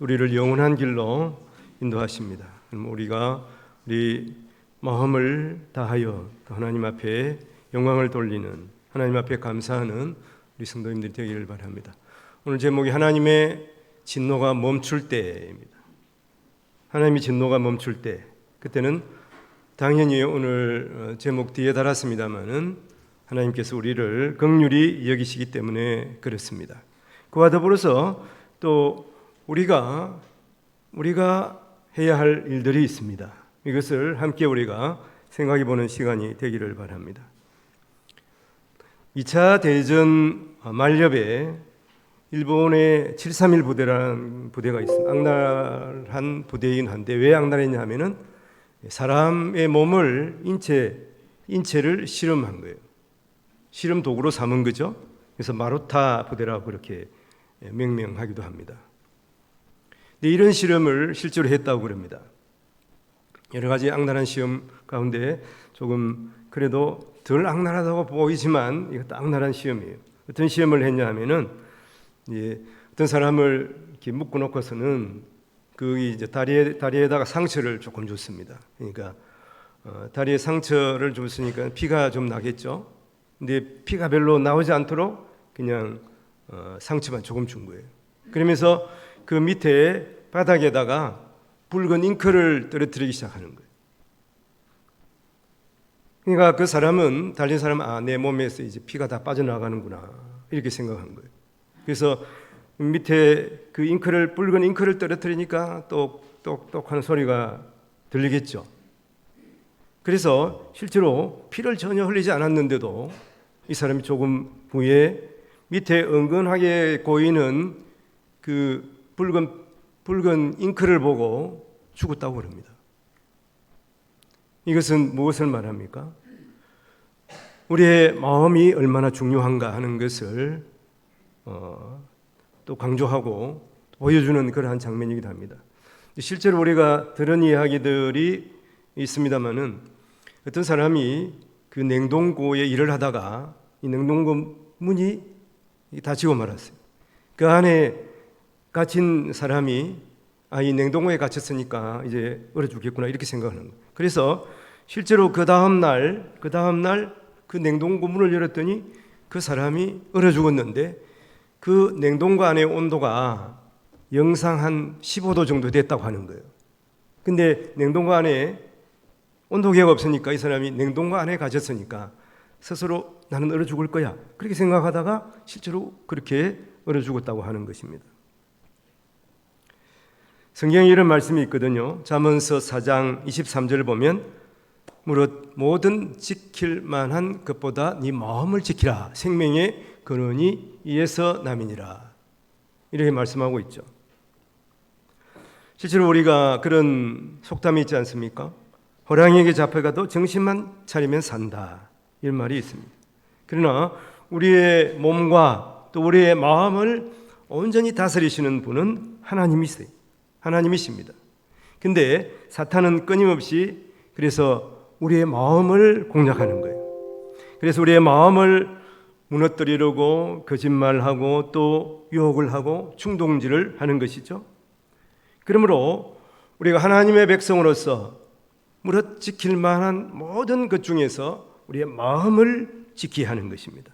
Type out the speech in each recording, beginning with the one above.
우리를 영원한 길로 인도하십니다. 우리가 우리 마음을 다하여 하나님 앞에 영광을 돌리는, 하나님 앞에 감사하는 우리 성도님들이 되기를 바랍니다. 오늘 제목이 하나님의 진노가 멈출 때입니다. 하나님의 진노가 멈출 때, 그때는 당연히 오늘 제목 뒤에 달았습니다마는 하나님께서 우리를 긍휼히 여기시기 때문에 그렇습니다. 그와 더불어서 또 우리가 해야 할 일들이 있습니다. 이것을 함께 우리가 생각해 보는 시간이 되기를 바랍니다. 2차 대전 만렵에 일본의 731 부대라는 부대가 있습니다. 악랄한 부대이긴 한데 왜 악랄했냐 하면은 사람의 몸을 인체를 실험한 거예요. 실험 도구로 삼은 거죠. 그래서 마루타 부대라고 그렇게 명명하기도 합니다. 근데 이런 실험을 실제로 했다고 그럽니다. 여러 가지 악랄한 시험 가운데 조금 그래도 덜 악랄하다고 보이지만 이것도 악랄한 시험이에요. 어떤 시험을 했냐 하면은 어떤 사람을 이렇게 묶어 놓고서는 이제 다리에다가 상처를 조금 줬습니다. 그러니까 다리에 상처를 줬으니까 피가 좀 나겠죠. 근데 피가 별로 나오지 않도록 그냥 상처만 조금 준 거예요. 그러면서 그 밑에 바닥에다가 붉은 잉크를 떨어뜨리기 시작하는 거예요. 그러니까 그 사람은 달린 사람은 내 몸에서 이제 피가 다 빠져나가는구나 이렇게 생각한 거예요. 그래서 밑에 그 붉은 잉크를 떨어뜨리니까 똑똑똑하는 소리가 들리겠죠. 그래서 실제로 피를 전혀 흘리지 않았는데도 이 사람이 조금 후에 밑에 은근하게 고이는 그 붉은 잉크를 보고 죽었다고 그럽니다. 이것은 무엇을 말합니까? 우리의 마음이 얼마나 중요한가 하는 것을 또 강조하고 보여주는 그러한 장면이기도 합니다. 실제로 우리가 들은 이야기들이 있습니다만은 어떤 사람이 그 냉동고에 일을 하다가 이 냉동고 문이 닫히고 말았어요. 그 안에 갇힌 사람이 이 냉동고에 갇혔으니까 이제 얼어 죽겠구나 이렇게 생각하는 거예요. 그래서 실제로 그 다음 날 그 냉동고 문을 열었더니 그 사람이 얼어 죽었는데 그 냉동고 안의 온도가 영상 한 15도 정도 됐다고 하는 거예요. 근데 냉동고 안에 온도계가 없으니까 이 사람이 냉동고 안에 갇혔으니까 스스로 나는 얼어 죽을 거야 그렇게 생각하다가 실제로 그렇게 얼어 죽었다고 하는 것입니다. 성경에 이런 말씀이 있거든요. 잠언서 4장 23절을 보면 무릇 모든 지킬 만한 것보다 네 마음을 지키라. 생명의 근원이 이에서 남이니라. 이렇게 말씀하고 있죠. 실제로 우리가 그런 속담이 있지 않습니까? 호랑이에게 잡혀가도 정신만 차리면 산다. 이런 말이 있습니다. 그러나 우리의 몸과 또 우리의 마음을 온전히 다스리시는 분은 하나님이세요. 하나님이십니다. 근데 사탄은 끊임없이 그래서 우리의 마음을 공략하는 거예요. 그래서 우리의 마음을 무너뜨리려고 거짓말하고 또 유혹을 하고 충동질을 하는 것이죠. 그러므로 우리가 하나님의 백성으로서 무릇 지킬 만한 모든 것 중에서 우리의 마음을 지켜야 하는 것입니다.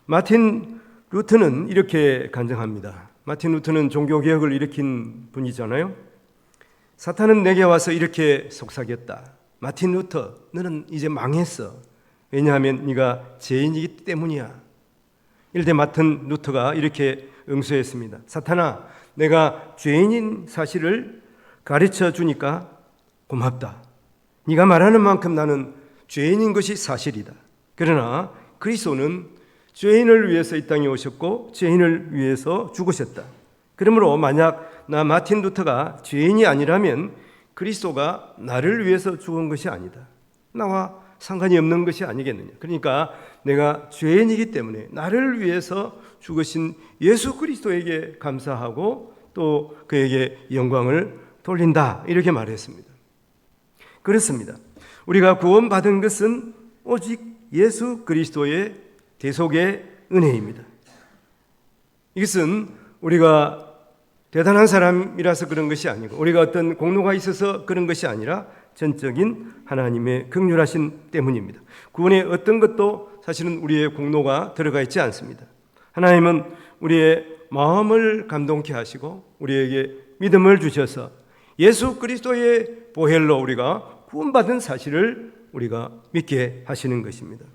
마틴 루터는 이렇게 간증합니다. 마틴 루터는 종교개혁을 일으킨 분이잖아요. 사탄은 내게 와서 이렇게 속삭였다. 마틴 루터, 너는 이제 망했어. 왜냐하면 네가 죄인이기 때문이야. 이럴 때 마틴 루터가 이렇게 응수했습니다. 사탄아, 내가 죄인인 사실을 가르쳐 주니까 고맙다. 네가 말하는 만큼 나는 죄인인 것이 사실이다. 그러나 그리스도는 죄인을 위해서 이 땅에 오셨고 죄인을 위해서 죽으셨다. 그러므로 만약 나 마틴 루터가 죄인이 아니라면 그리스도가 나를 위해서 죽은 것이 아니다. 나와 상관이 없는 것이 아니겠느냐. 그러니까 내가 죄인이기 때문에 나를 위해서 죽으신 예수 그리스도에게 감사하고 또 그에게 영광을 돌린다. 이렇게 말했습니다. 그렇습니다. 우리가 구원받은 것은 오직 예수 그리스도의 대속의 은혜입니다. 이것은 우리가 대단한 사람이라서 그런 것이 아니고 우리가 어떤 공로가 있어서 그런 것이 아니라 전적인 하나님의 긍휼하심 때문입니다. 구원의 어떤 것도 사실은 우리의 공로가 들어가 있지 않습니다. 하나님은 우리의 마음을 감동케 하시고 우리에게 믿음을 주셔서 예수 그리스도의 보혈로 우리가 구원받은 사실을 우리가 믿게 하시는 것입니다.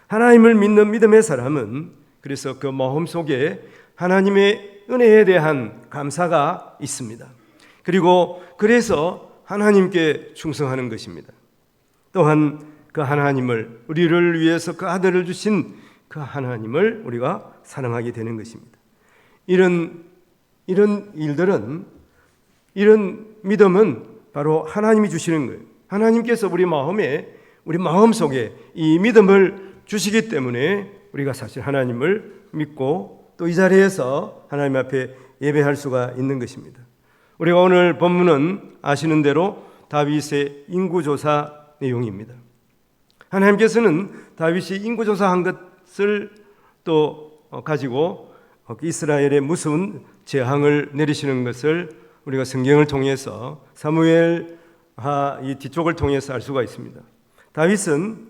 하나님을 믿는 믿음의 사람은 그래서 그 마음 속에 하나님의 은혜에 대한 감사가 있습니다. 그리고 그래서 하나님께 충성하는 것입니다. 또한 그 하나님을 우리를 위해서 그 아들을 주신 그 하나님을 우리가 사랑하게 되는 것입니다. 이런 일들은 이런 믿음은 바로 하나님이 주시는 거예요. 하나님께서 우리 마음 속에 이 믿음을 주시기 때문에 우리가 사실 하나님을 믿고 또 이 자리에서 하나님 앞에 예배할 수가 있는 것입니다. 우리가 오늘 본문은 아시는 대로 다윗의 인구조사 내용입니다. 하나님께서는 다윗이 인구조사한 것을 또 가지고 이스라엘에 무서운 재앙을 내리시는 것을 우리가 성경을 통해서 사무엘하 이 뒤쪽을 통해서 알 수가 있습니다. 다윗은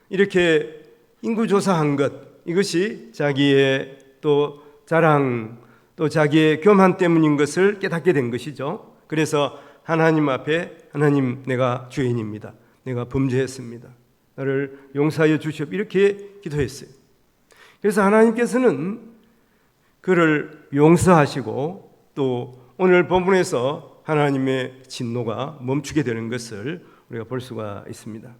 이렇게 인구조사한 것, 이것이 자기의 또 자랑, 또 자기의 교만 때문인 것을 깨닫게 된 것이죠. 그래서 하나님 앞에 하나님, 내가 죄인입니다. 내가 범죄했습니다. 나를 용서하여 주시옵, 이렇게 기도했어요. 그래서 하나님께서는 그를 용서하시고 또 오늘 본문에서 하나님의 진노가 멈추게 되는 것을 우리가 볼 수가 있습니다.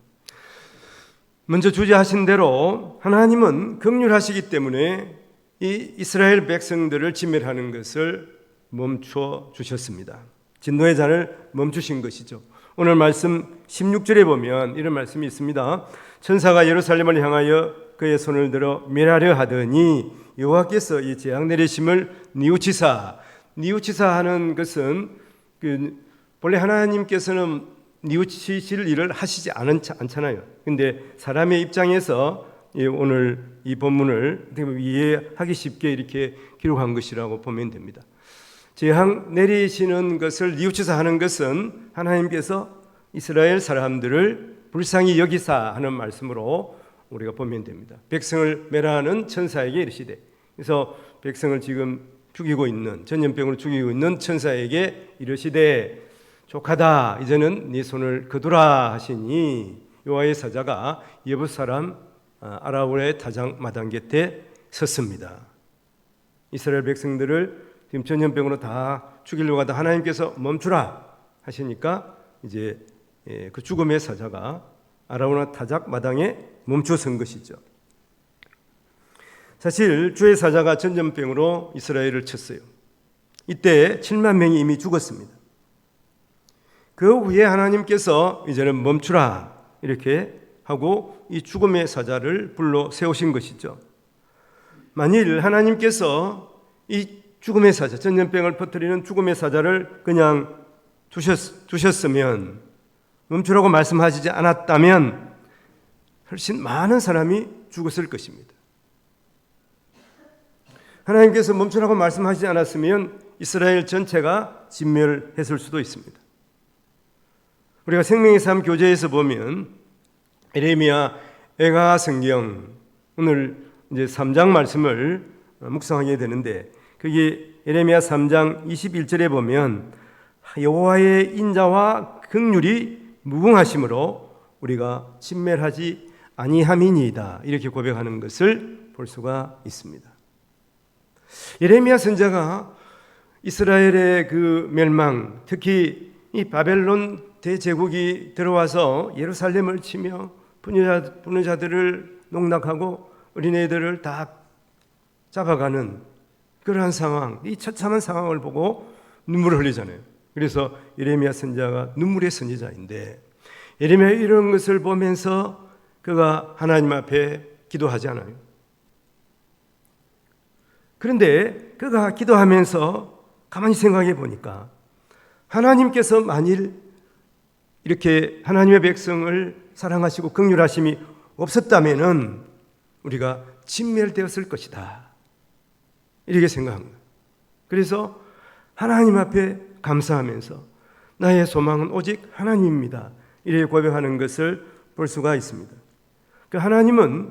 먼저 주제하신 대로 하나님은 긍휼하시기 때문에 이 이스라엘 백성들을 진멸하는 것을 멈춰 주셨습니다. 진노의 잔을 멈추신 것이죠. 오늘 말씀 16절에 보면 이런 말씀이 있습니다. 천사가 예루살렘을 향하여 그의 손을 들어 멸하려 하더니 여호와께서 이 재앙 내리심을 뉘우치사 하는 것은 본래 하나님께서는 뉘우치실 일을 하시지 않잖아요. 근데 사람의 입장에서 오늘 이 본문을 이해하기 쉽게 이렇게 기록한 것이라고 보면 됩니다. 재앙 내리시는 것을 뉘우치사 하는 것은 하나님께서 이스라엘 사람들을 불쌍히 여기사 하는 말씀으로 우리가 보면 됩니다. 백성을 멸하는 천사에게 이르시되, 그래서 백성을 지금 죽이고 있는, 전염병으로 죽이고 있는 천사에게 이르시되 족하다, 이제는 네 손을 거두라 하시니 여호와의 사자가 여붓 사람 아라운의 타작 마당 곁에 섰습니다. 이스라엘 백성들을 지금 전염병으로 다 죽이려고 하다 하나님께서 멈추라 하시니까 이제 그 죽음의 사자가 아라운의 타작 마당에 멈춰선 것이죠. 사실 주의 사자가 전염병으로 이스라엘을 쳤어요. 이때 7만 명이 이미 죽었습니다. 그 후에 하나님께서 이제는 멈추라 이렇게 하고 이 죽음의 사자를 불러 세우신 것이죠. 만일 하나님께서 이 죽음의 사자, 전염병을 퍼뜨리는 죽음의 사자를 그냥 두셨으면, 멈추라고 말씀하시지 않았다면 훨씬 많은 사람이 죽었을 것입니다. 하나님께서 멈추라고 말씀하시지 않았으면 이스라엘 전체가 진멸했을 수도 있습니다. 우리가 생명의 삶 교재에서 보면 예레미야 애가 성경, 오늘 이제 3장 말씀을 묵상하게 되는데, 그게 예레미야 3장 21절에 보면 여호와의 인자와 긍휼이 무궁하심으로 우리가 진멸하지 아니함이니이다, 이렇게 고백하는 것을 볼 수가 있습니다. 예레미야 선지자가 이스라엘의 그 멸망, 특히 이 바벨론 대제국이 들어와서 예루살렘을 치며 분유자들을 농락하고 어린애들을 다 잡아가는 그러한 상황, 이 처참한 상황을 보고 눈물을 흘리잖아요. 그래서 예레미야 선지자가 눈물의 선지자인데, 예레미야 이런 것을 보면서 그가 하나님 앞에 기도하지 않아요. 그런데 그가 기도하면서 가만히 생각해 보니까 하나님께서 만일 이렇게 하나님의 백성을 사랑하시고 긍휼하심이 없었다면은 우리가 진멸되었을 것이다, 이렇게 생각합니다. 그래서 하나님 앞에 감사하면서 나의 소망은 오직 하나님입니다. 이렇게 고백하는 것을 볼 수가 있습니다. 그 하나님은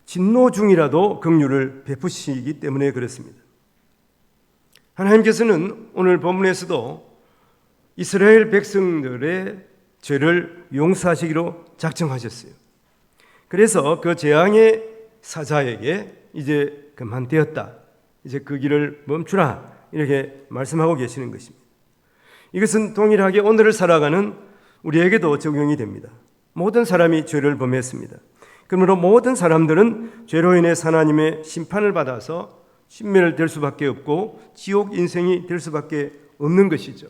진노 중이라도 긍휼을 베푸시기 때문에 그렇습니다. 하나님께서는 오늘 본문에서도 이스라엘 백성들의 죄를 용서하시기로 작정하셨어요. 그래서 그 재앙의 사자에게 이제 그만되었다, 이제 그 길을 멈추라, 이렇게 말씀하고 계시는 것입니다. 이것은 동일하게 오늘을 살아가는 우리에게도 적용이 됩니다. 모든 사람이 죄를 범했습니다. 그러므로 모든 사람들은 죄로 인해 하나님의 심판을 받아서 신멸될 수밖에 없고 지옥 인생이 될 수밖에 없는 것이죠.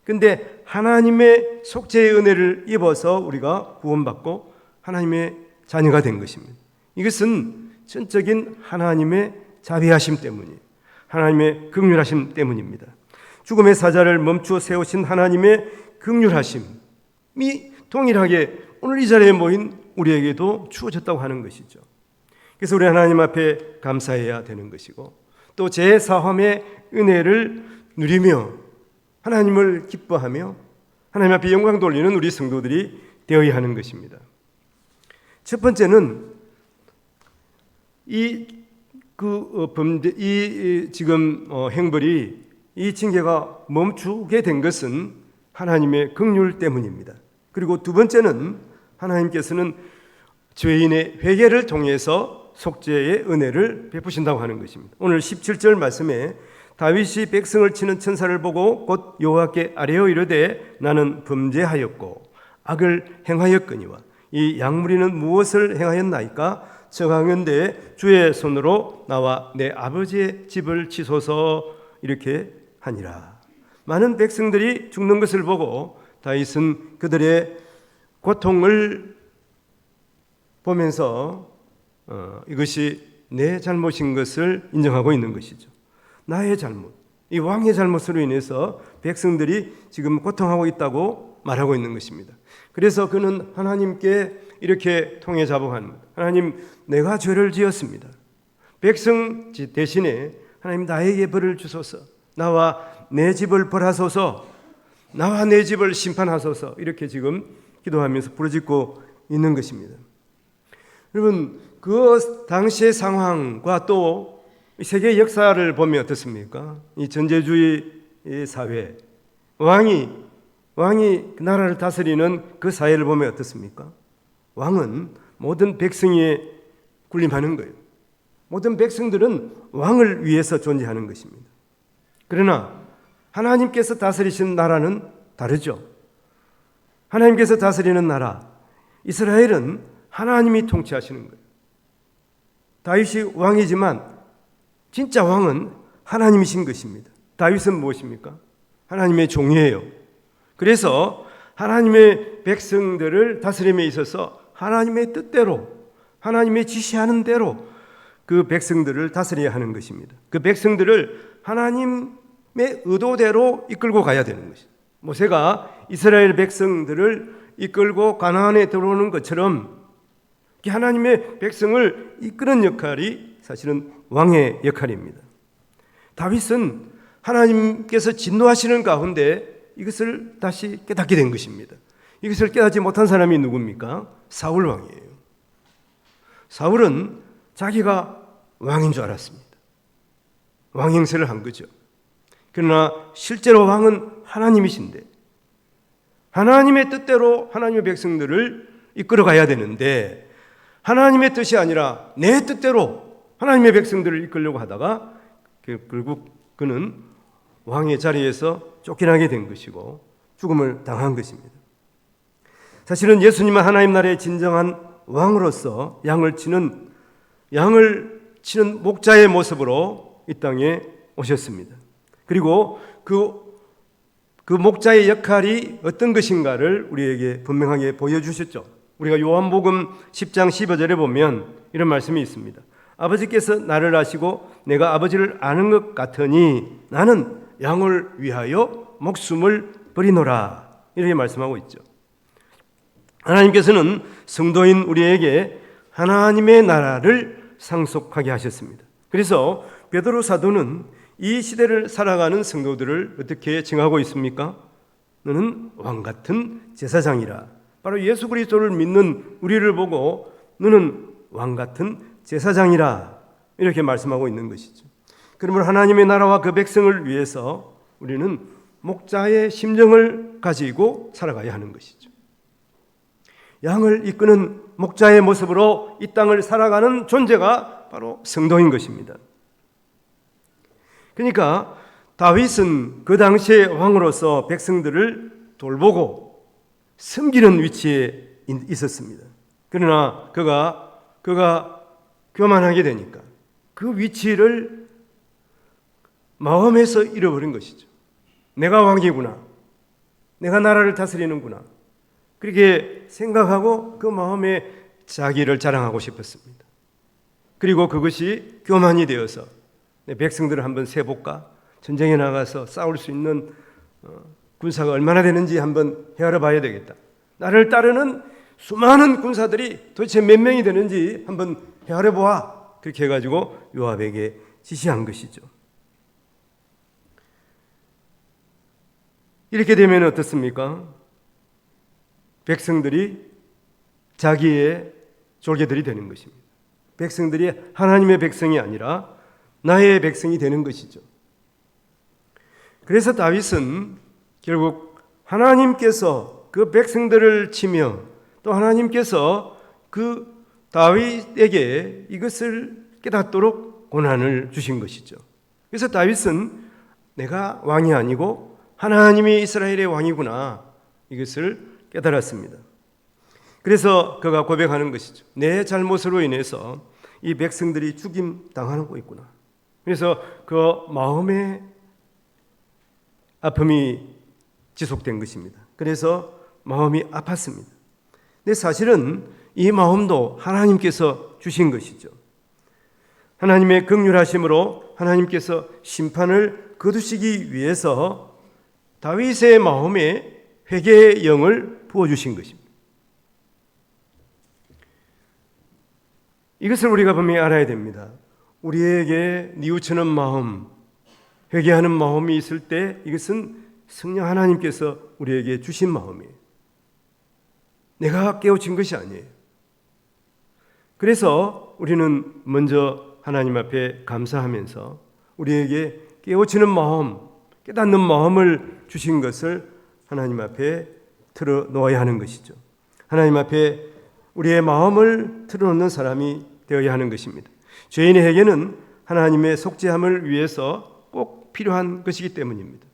근데 하나님의 속죄의 은혜를 입어서 우리가 구원받고 하나님의 자녀가 된 것입니다. 이것은 전적인 하나님의 자비하심 때문이에요. 하나님의 긍휼하심 때문입니다. 죽음의 사자를 멈추어 세우신 하나님의 긍휼하심이 동일하게 오늘 이 자리에 모인 우리에게도 주어졌다고 하는 것이죠. 그래서 우리 하나님 앞에 감사해야 되는 것이고, 또 제사함의 은혜를 누리며 하나님을 기뻐하며 하나님 앞에 영광 돌리는 우리 성도들이 되어야 하는 것입니다. 첫 번째는 행벌이, 이 징계가 멈추게 된 것은 하나님의 긍휼 때문입니다. 그리고 두 번째는 하나님께서는 죄인의 회개를 통해서 속죄의 은혜를 베푸신다고 하는 것입니다. 오늘 17절 말씀에 다윗이 백성을 치는 천사를 보고 곧 여호와께 아뢰어 이르되 나는 범죄하였고 악을 행하였거니와 이 양무리는 무엇을 행하였나이까? 청하건대 주의 손으로 나와 내 아버지의 집을 치소서, 이렇게 하니라. 많은 백성들이 죽는 것을 보고 다윗은 그들의 고통을 보면서 이것이 내 잘못인 것을 인정하고 있는 것이죠. 나의 잘못, 이 왕의 잘못으로 인해서 백성들이 지금 고통하고 있다고 말하고 있는 것입니다. 그래서 그는 하나님께 이렇게 통해자복합니다. 하나님, 내가 죄를 지었습니다. 백성 대신에 하나님 나에게 벌을 주소서, 나와 내 집을 벌하소서, 나와 내 집을 심판하소서, 이렇게 지금 기도하면서 부르짖고 있는 것입니다. 여러분, 그 당시의 상황과 또 세계 역사를 보면 어떻습니까? 이 전제주의 사회, 왕이 그 나라를 다스리는 그 사회를 보면 어떻습니까? 왕은 모든 백성에 군림하는 거예요. 모든 백성들은 왕을 위해서 존재하는 것입니다. 그러나 하나님께서 다스리신 나라는 다르죠. 하나님께서 다스리는 나라, 이스라엘은 하나님이 통치하시는 거예요. 다윗이 왕이지만 진짜 왕은 하나님이신 것입니다. 다윗은 무엇입니까? 하나님의 종이에요. 그래서 하나님의 백성들을 다스림에 있어서 하나님의 뜻대로, 하나님의 지시하는 대로 그 백성들을 다스려야 하는 것입니다. 그 백성들을 하나님의 의도대로 이끌고 가야 되는 것입니다. 모세가 이스라엘 백성들을 이끌고 가나안에 들어오는 것처럼 하나님의 백성을 이끄는 역할이 사실은 왕의 역할입니다. 다윗은 하나님께서 진노하시는 가운데 이것을 다시 깨닫게 된 것입니다. 이것을 깨닫지 못한 사람이 누굽니까? 사울 왕이에요. 사울은 자기가 왕인 줄 알았습니다. 왕 행세를 한 거죠. 그러나 실제로 왕은 하나님이신데 하나님의 뜻대로 하나님의 백성들을 이끌어가야 되는데 하나님의 뜻이 아니라 내 뜻대로 하나님의 백성들을 이끌려고 하다가 결국 그는 왕의 자리에서 쫓겨나게 된 것이고 죽음을 당한 것입니다. 사실은 예수님은 하나님 나라의 진정한 왕으로서 양을 치는 목자의 모습으로 이 땅에 오셨습니다. 그리고 그 목자의 역할이 어떤 것인가를 우리에게 분명하게 보여주셨죠. 우리가 요한복음 10장 15절에 보면 이런 말씀이 있습니다. 아버지께서 나를 아시고 내가 아버지를 아는 것 같으니 나는 양을 위하여 목숨을 버리노라, 이렇게 말씀하고 있죠. 하나님께서는 성도인 우리에게 하나님의 나라를 상속하게 하셨습니다. 그래서 베드로 사도는 이 시대를 살아가는 성도들을 어떻게 칭하고 있습니까? 너는 왕같은 제사장이라. 바로 예수 그리스도를 믿는 우리를 보고 너는 왕같은 제사장이라 이렇게 말씀하고 있는 것이죠. 그러므로 하나님의 나라와 그 백성을 위해서 우리는 목자의 심정을 가지고 살아가야 하는 것이죠. 양을 이끄는 목자의 모습으로 이 땅을 살아가는 존재가 바로 성도인 것입니다. 그러니까 다윗은 그 당시의 왕으로서 백성들을 돌보고 섬기는 위치에 있었습니다. 그러나 그가 교만하게 되니까 그 위치를 마음에서 잃어버린 것이죠. 내가 왕이구나, 내가 나라를 다스리는구나, 그렇게 생각하고 그 마음에 자기를 자랑하고 싶었습니다. 그리고 그것이 교만이 되어서 백성들을 한번 세볼까? 전쟁에 나가서 싸울 수 있는 군사가 얼마나 되는지 한번 헤아려 봐야 되겠다. 나를 따르는 수많은 군사들이 도대체 몇 명이 되는지 한번 헤아려 보아. 그렇게 해가지고 요압에게 지시한 것이죠. 이렇게 되면 어떻습니까? 백성들이 자기의 졸개들이 되는 것입니다. 백성들이 하나님의 백성이 아니라 나의 백성이 되는 것이죠. 그래서 다윗은 결국 하나님께서 그 백성들을 치며 또 하나님께서 그 다윗에게 이것을 깨닫도록 고난을 주신 것이죠. 그래서 다윗은 내가 왕이 아니고 하나님이 이스라엘의 왕이구나, 이것을 깨달았습니다. 그래서 그가 고백하는 것이죠. 내 잘못으로 인해서 이 백성들이 죽임 당하고 있구나. 그래서 그 마음의 아픔이 지속된 것입니다. 그래서 마음이 아팠습니다. 근데 사실은 이 마음도 하나님께서 주신 것이죠. 하나님의 긍휼하심으로 하나님께서 심판을 거두시기 위해서 다윗의 마음에 회개의 영을 부어주신 것입니다. 이것을 우리가 분명히 알아야 됩니다. 우리에게 뉘우치는 마음, 회개하는 마음이 있을 때 이것은 성령 하나님께서 우리에게 주신 마음이에요. 내가 깨우친 것이 아니에요. 그래서 우리는 먼저 하나님 앞에 감사하면서 우리에게 깨우치는 마음, 깨닫는 마음을 주신 것을 하나님 앞에 틀어놓아야 하는 것이죠. 하나님 앞에 우리의 마음을 틀어놓는 사람이 되어야 하는 것입니다. 죄인의 회개는 하나님의 속죄함을 위해서 꼭 필요한 것이기 때문입니다.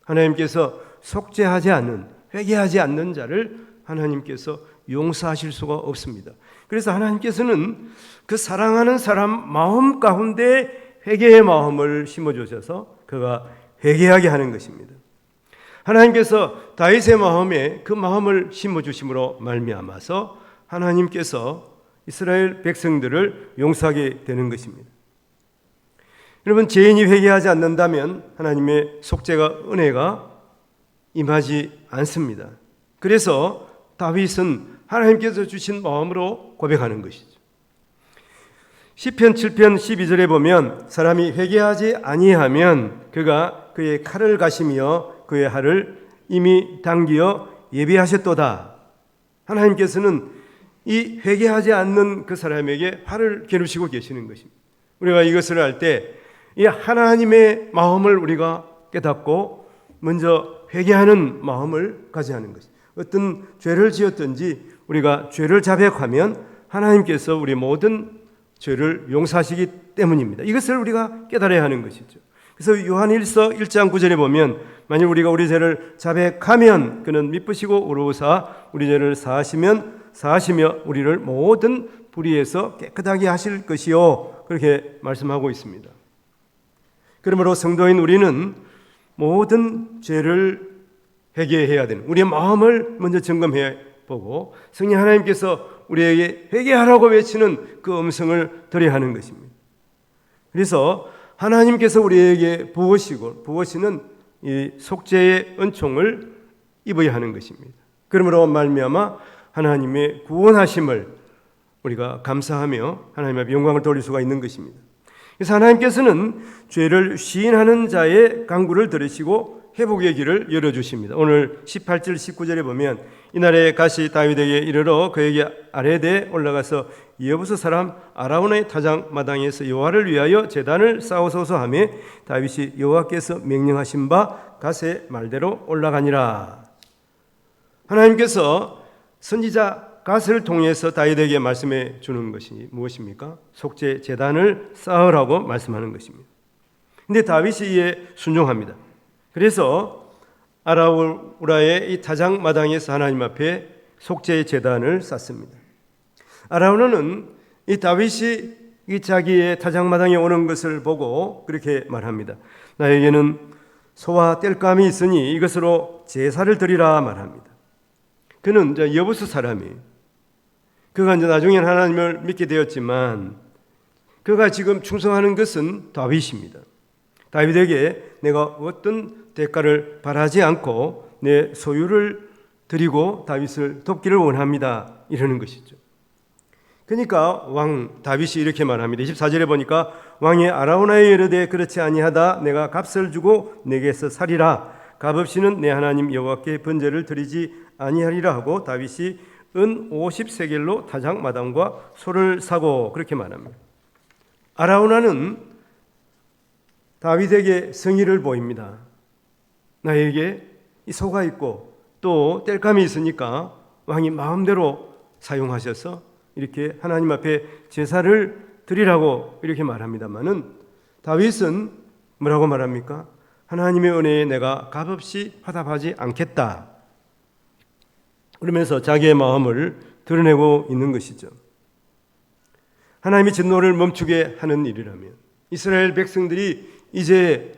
하나님께서 속죄하지 않는, 회개하지 않는 자를 하나님께서 용서하실 수가 없습니다. 그래서 하나님께서는 그 사랑하는 사람 마음 가운데 회개의 마음을 심어주셔서 그가 회개하게 하는 것입니다. 하나님께서 다윗의 마음에 그 마음을 심어주심으로 말미암아서 하나님께서 이스라엘 백성들을 용서하게 되는 것입니다. 여러분, 죄인이 회개하지 않는다면 하나님의 속죄가, 은혜가 임하지 않습니다. 그래서 다윗은 하나님께서 주신 마음으로 고백하는 것이죠. 시편 7편 12절에 보면 사람이 회개하지 아니하면 그가 그의 칼을 가시며 그의 활을 이미 당기어 예비하셨도다. 하나님께서는 이 회개하지 않는 그 사람에게 활을 겨누시고 계시는 것입니다. 우리가 이것을 할 때 이 하나님의 마음을 우리가 깨닫고 먼저 회개하는 마음을 가져야 하는 것입니다. 어떤 죄를 지었든지 우리가 죄를 자백하면 하나님께서 우리 모든 죄를 용서하시기 때문입니다. 이것을 우리가 깨달아야 하는 것이죠. 그래서 요한일서 1장 9절에 보면 만일 우리가 우리 죄를 자백하면 그는 미쁘시고 의로우사 우리 죄를 사하시며 우리를 모든 불의에서 깨끗하게 하실 것이요, 그렇게 말씀하고 있습니다. 그러므로 성도인 우리는 모든 죄를 회개해야 되는, 우리의 마음을 먼저 점검해 보고 성령 하나님께서 우리에게 회개하라고 외치는 그 음성을 들어야 하는 것입니다. 그래서 하나님께서 우리에게 부으시는 이 속죄의 은총을 입어야 하는 것입니다. 그러므로 말미암아 하나님의 구원하심을 우리가 감사하며 하나님 앞에 영광을 돌릴 수가 있는 것입니다. 그래서 하나님께서는 죄를 시인하는 자의 간구를 들으시고 회복의 길을 열어주십니다. 오늘 18절 19절에 보면 이날에 가시 다윗에게 이르러 그에게 아레데 올라가서 여부스 사람 아라우나의 타작 마당에서 여호와를 위하여 제단을 쌓으소서 하며 다윗이 여호와께서 명령하신 바 갓의 말대로 올라가니라. 하나님께서 선지자 갓을 통해서 다윗에게 말씀해 주는 것이 무엇입니까? 속죄 제단을 쌓으라고 말씀하는 것입니다. 그런데 다윗이 이에 순종합니다. 그래서 아라우나의 이 타작 마당에서 하나님 앞에 속죄 제단을 쌓습니다. 아라우나는 이 다윗이 이 자기의 타작 마당에 오는 것을 보고 그렇게 말합니다. 나에게는 소와 땔감이 있으니 이것으로 제사를 드리라 말합니다. 그는 여부스 사람이에요. 그가 이제 나중에는 하나님을 믿게 되었지만 그가 지금 충성하는 것은 다윗입니다. 다윗에게 내가 어떤 대가를 바라지 않고 내 소유를 드리고 다윗을 돕기를 원합니다. 이러는 것이죠. 그러니까 왕 다윗이 이렇게 말합니다. 24절에 보니까 왕이 아라우나에 이르되 그렇지 아니하다 내가 값을 주고 내게서 살이라 값없이는 내 하나님 여호와께 번제를 드리지 아니하리라 하고 다윗이 은 50세겔로 타작 마당과 소를 사고 그렇게 말합니다. 아라우나는 다윗에게 성의를 보입니다. 나에게 이 소가 있고 또 땔감이 있으니까 왕이 마음대로 사용하셔서 이렇게 하나님 앞에 제사를 드리라고 이렇게 말합니다마는 다윗은 뭐라고 말합니까? 하나님의 은혜에 내가 값없이 화답하지 않겠다. 그러면서 자기의 마음을 드러내고 있는 것이죠. 하나님이 진노를 멈추게 하는 일이라면, 이스라엘 백성들이 이제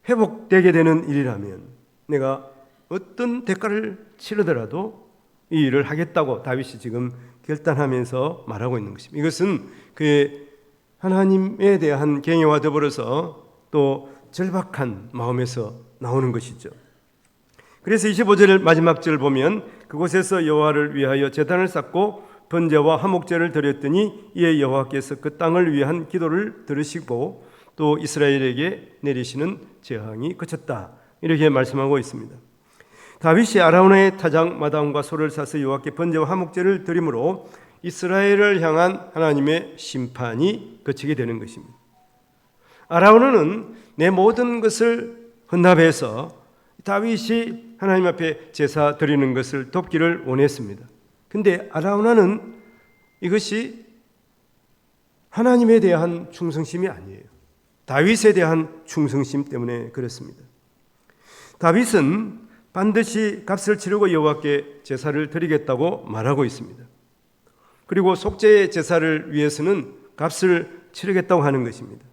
회복되게 되는 일이라면 내가 어떤 대가를 치르더라도 이 일을 하겠다고 다윗이 지금 결단하면서 말하고 있는 것입니다. 이것은 그의 하나님에 대한 경외와 더불어서 또 절박한 마음에서 나오는 것이죠. 그래서 25절 마지막 절 보면 그곳에서 여호와를 위하여 제단을 쌓고 번제와 화목제를 드렸더니 이에 여호와께서 그 땅을 위한 기도를 들으시고 또 이스라엘에게 내리시는 재앙이 그쳤다. 이렇게 말씀하고 있습니다. 다윗이 아라우나의 타작 마당과 소를 사서 여호와께 번제와 화목제를 드림으로 이스라엘을 향한 하나님의 심판이 그치게 되는 것입니다. 아라우나는 내 모든 것을 헌납해서 다윗이 하나님 앞에 제사 드리는 것을 돕기를 원했습니다. 근데 아라우나는 이것이 하나님에 대한 충성심이 아니에요. 다윗에 대한 충성심 때문에 그렇습니다. 다윗은 반드시 값을 치르고 여호와께 제사를 드리겠다고 말하고 있습니다. 그리고 속죄의 제사를 위해서는 값을 치르겠다고 하는 것입니다.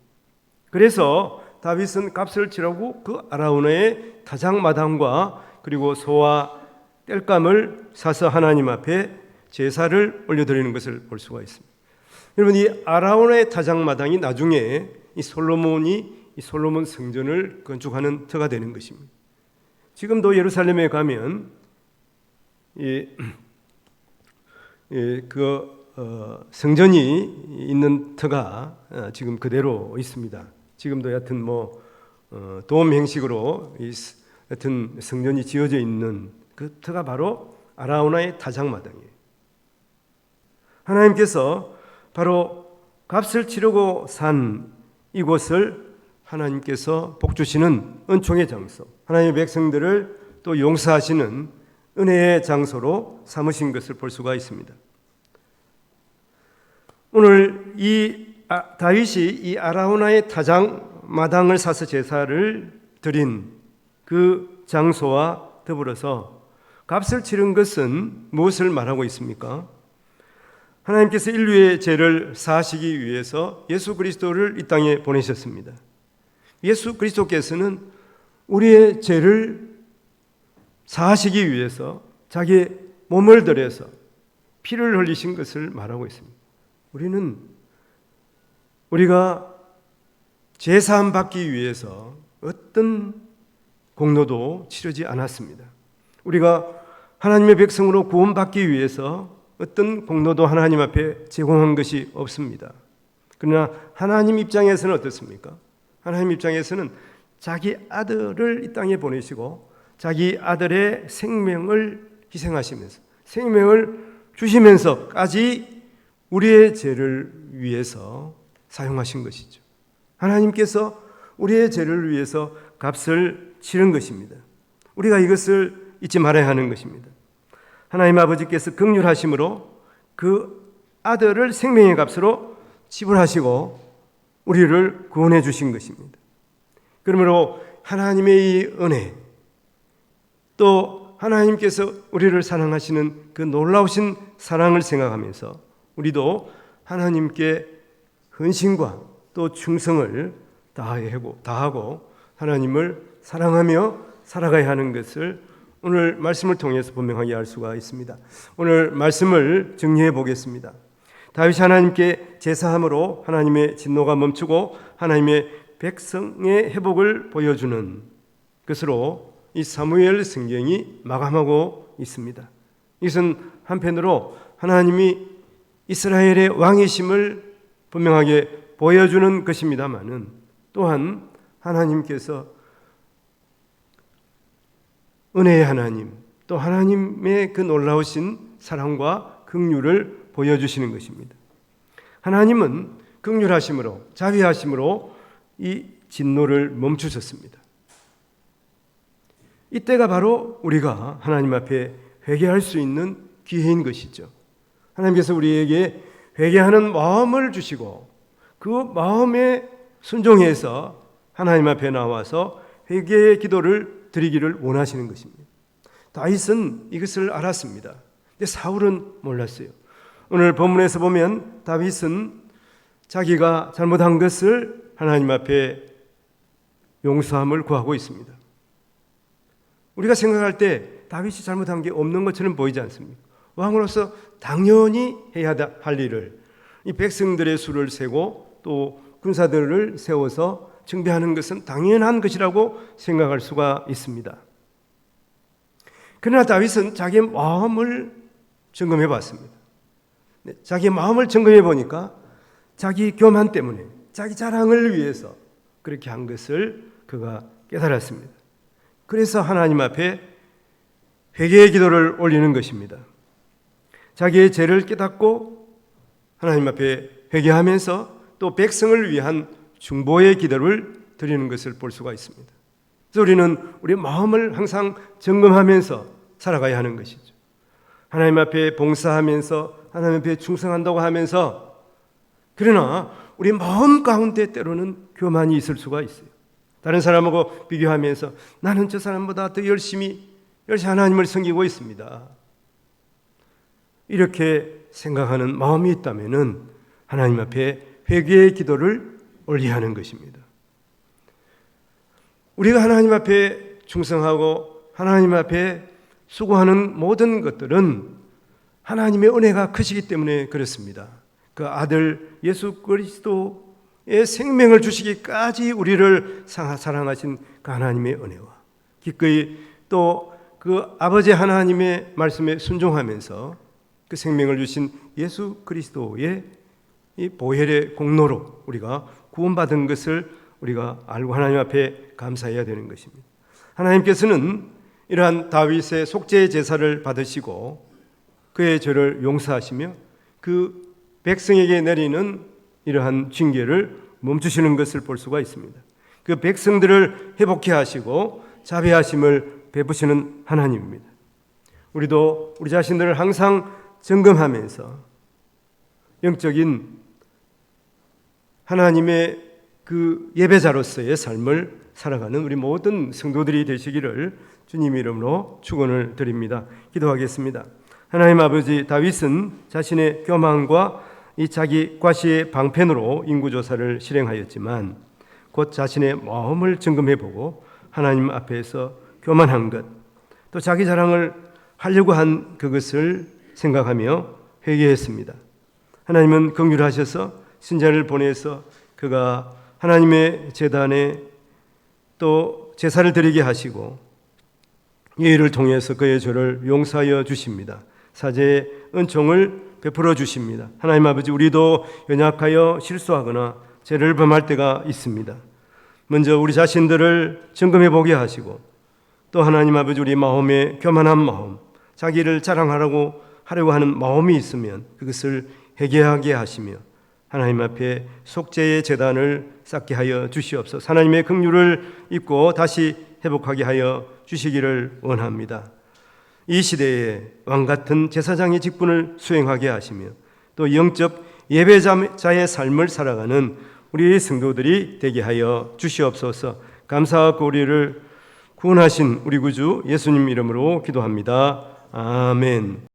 그래서 다윗은 값을 치르고 그 아라우나의 타작 마당과 그리고 소와 땔감을 사서 하나님 앞에 제사를 올려드리는 것을 볼 수가 있습니다. 여러분, 이 아라우나의 타작 마당이 나중에 이 솔로몬 성전을 건축하는 터가 되는 것입니다. 지금도 예루살렘에 가면 성전이 있는 터가 지금 그대로 있습니다. 지금도 여하튼 도움 형식으로 여하튼 성전이 지어져 있는 그 터가 바로 아라우나의 타작 마당이에요. 하나님께서 바로 값을 치르고 산 이곳을 하나님께서 복주시는 은총의 장소, 하나님의 백성들을 또 용서하시는 은혜의 장소로 삼으신 것을 볼 수가 있습니다. 오늘 다윗이 이 아라우나의 타작 마당을 사서 제사를 드린 그 장소와 더불어서 값을 치른 것은 무엇을 말하고 있습니까? 하나님께서 인류의 죄를 사하시기 위해서 예수 그리스도를 이 땅에 보내셨습니다. 예수 그리스도께서는 우리의 죄를 사하시기 위해서 자기의 몸을 들여서 피를 흘리신 것을 말하고 있습니다. 우리가 제사함 받기 위해서 어떤 공로도 치르지 않았습니다. 우리가 하나님의 백성으로 구원받기 위해서 어떤 공로도 하나님 앞에 제공한 것이 없습니다. 그러나 하나님 입장에서는 어떻습니까? 하나님 입장에서는 자기 아들을 이 땅에 보내시고 자기 아들의 생명을 희생하시면서 생명을 주시면서까지 우리의 죄를 위해서 사용하신 것이죠. 하나님께서 우리의 죄를 위해서 값을 치른 것입니다. 우리가 이것을 잊지 말아야 하는 것입니다. 하나님 아버지께서 긍휼하심으로 그 아들을 생명의 값으로 지불하시고 우리를 구원해 주신 것입니다. 그러므로 하나님의 이 은혜, 또 하나님께서 우리를 사랑하시는 그 놀라우신 사랑을 생각하면서 우리도 하나님께 헌신과 또 충성을 다하고 하나님을 사랑하며 살아가야 하는 것을 오늘 말씀을 통해서 분명하게 알 수가 있습니다. 오늘 말씀을 정리해 보겠습니다. 다윗이 하나님께 제사함으로 하나님의 진노가 멈추고 하나님의 백성의 회복을 보여주는 것으로 이 사무엘 성경이 마감하고 있습니다. 이것은 한편으로 하나님이 이스라엘의 왕이심을 분명하게 보여주는 것입니다마는 또한 하나님께서 은혜의 하나님, 또 하나님의 그 놀라우신 사랑과 긍휼을 보여주시는 것입니다. 하나님은 긍휼하심으로 자비하심으로 이 진노를 멈추셨습니다. 이때가 바로 우리가 하나님 앞에 회개할 수 있는 기회인 것이죠. 하나님께서 우리에게 회개하는 마음을 주시고 그 마음에 순종해서 하나님 앞에 나와서 회개의 기도를 드리기를 원하시는 것입니다. 다윗은 이것을 알았습니다. 근데 사울은 몰랐어요. 오늘 본문에서 보면 다윗은 자기가 잘못한 것을 하나님 앞에 용서함을 구하고 있습니다. 우리가 생각할 때 다윗이 잘못한 게 없는 것처럼 보이지 않습니까? 왕으로서 당연히 해야 할 일을 이 백성들의 수를 세고 또 군사들을 세워서 증배하는 것은 당연한 것이라고 생각할 수가 있습니다. 그러나 다윗은 자기의 마음을 점검해 봤습니다. 자기의 마음을 점검해 보니까 자기 교만 때문에 자기 자랑을 위해서 그렇게 한 것을 그가 깨달았습니다. 그래서 하나님 앞에 회개의 기도를 올리는 것입니다. 자기의 죄를 깨닫고 하나님 앞에 회개하면서 또 백성을 위한 중보의 기도를 드리는 것을 볼 수가 있습니다. 그래서 우리는 우리 마음을 항상 점검하면서 살아가야 하는 것이죠. 하나님 앞에 봉사하면서 하나님 앞에 충성한다고 하면서 그러나 우리 마음 가운데 때로는 교만이 있을 수가 있어요. 다른 사람하고 비교하면서 나는 저 사람보다 더 열심히 하나님을 섬기고 있습니다. 이렇게 생각하는 마음이 있다면 하나님 앞에 회개의 기도를 올려야 하는 것입니다. 우리가 하나님 앞에 충성하고 하나님 앞에 수고하는 모든 것들은 하나님의 은혜가 크시기 때문에 그렇습니다. 그 아들 예수 그리스도의 생명을 주시기까지 우리를 사랑하신 그 하나님의 은혜와 기꺼이 또 그 아버지 하나님의 말씀에 순종하면서 그 생명을 주신 예수 그리스도의 이 보혈의 공로로 우리가 구원받은 것을 우리가 알고 하나님 앞에 감사해야 되는 것입니다. 하나님께서는 이러한 다윗의 속죄 제사를 받으시고 그의 죄를 용서하시며 그 백성에게 내리는 이러한 징계를 멈추시는 것을 볼 수가 있습니다. 그 백성들을 회복해 하시고 자비하심을 베푸시는 하나님입니다. 우리도 우리 자신들을 항상 점검하면서 영적인 하나님의 그 예배자로서의 삶을 살아가는 우리 모든 성도들이 되시기를 주님 이름으로 축원을 드립니다. 기도하겠습니다. 하나님 아버지, 다윗은 자신의 교만과 이 자기 과시의 방편으로 인구조사를 실행하였지만 곧 자신의 마음을 점검해보고 하나님 앞에서 교만한 것, 또 자기 자랑을 하려고 한 그것을 생각하며 회개했습니다. 하나님은 긍휼하셔서 신자를 보내서 그가 하나님의 제단에 또 제사를 드리게 하시고 이 일을 통해서 그의 죄를 용서하여 주십니다. 사제의 은총을 베풀어 주십니다. 하나님 아버지, 우리도 연약하여 실수하거나 죄를 범할 때가 있습니다. 먼저 우리 자신들을 점검해 보게 하시고, 또 하나님 아버지, 우리 마음에 교만한 마음, 자기를 자랑하려고 하는 마음이 있으면 그것을 회개하게 하시며 하나님 앞에 속죄의 제단을 쌓게 하여 주시옵소서. 하나님의 긍휼을 입고 다시 회복하게 하여 주시기를 원합니다. 이 시대에 왕같은 제사장의 직분을 수행하게 하시며 또 영적 예배자의 삶을 살아가는 우리 성도들이 되게 하여 주시옵소서. 감사하고 우리를 구원하신 우리 구주 예수님 이름으로 기도합니다. 아멘.